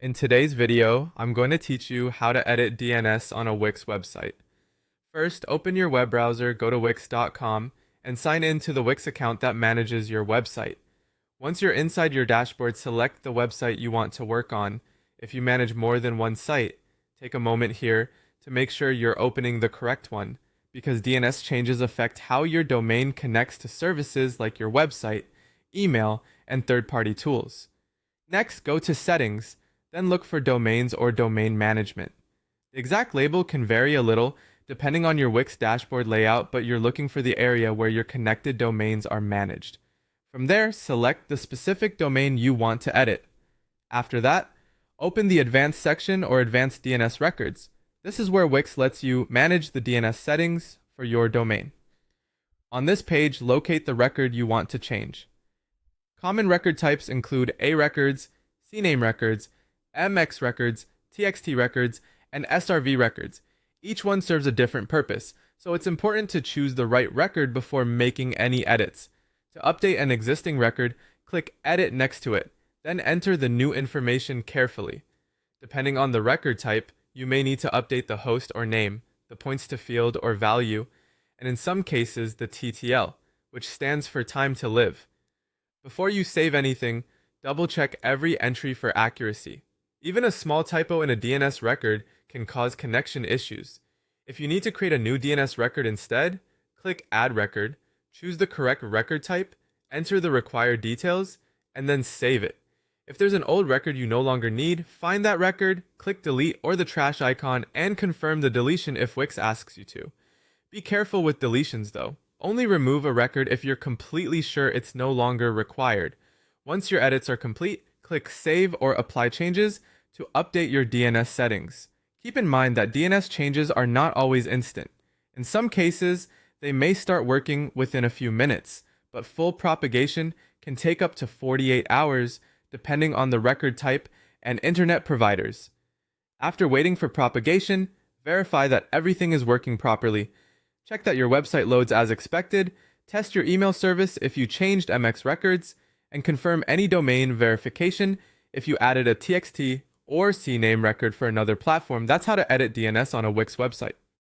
In today's video, I'm going to teach you how to edit DNS on a Wix website. First, open your web browser, go to wix.com, and sign in to the Wix account that manages your website. Once you're inside your dashboard, select the website you want to work on. If you manage more than one site, take a moment here to make sure you're opening the correct one, because DNS changes affect how your domain connects to services like your website, email, and third-party tools. Next, go to Settings, then look for Domains or Domain Management. The exact label can vary a little depending on your Wix dashboard layout, but you're looking for the area where your connected domains are managed. From there, select the specific domain you want to edit. After that, open the Advanced section or Advanced DNS Records. This is where Wix lets you manage the DNS settings for your domain. On this page, locate the record you want to change. Common record types include A records, CNAME records, MX records, TXT records, and SRV records. Each one serves a different purpose, so it's important to choose the right record before making any edits. To update an existing record, click Edit next to it, then enter the new information carefully. Depending on the record type, you may need to update the host or name, the points to field or value, and in some cases the TTL, which stands for time to live. Before you save anything, double-check every entry for accuracy. Even a small typo in a DNS record can cause connection issues. If you need to create a new DNS record instead, click Add Record, choose the correct record type, enter the required details, and then save it. If there's an old record you no longer need, find that record, click Delete or the trash icon, and confirm the deletion if Wix asks you to. Be careful with deletions though. Only remove a record if you're completely sure it's no longer required. Once your edits are complete, click Save or Apply Changes to update your DNS settings. Keep in mind that DNS changes are not always instant. In some cases, they may start working within a few minutes, but full propagation can take up to 48 hours depending on the record type and internet providers. After waiting for propagation, verify that everything is working properly. Check that your website loads as expected, test your email service if you changed MX records, and confirm any domain verification if you added a TXT or CNAME record for another platform. That's how to edit DNS on a Wix website.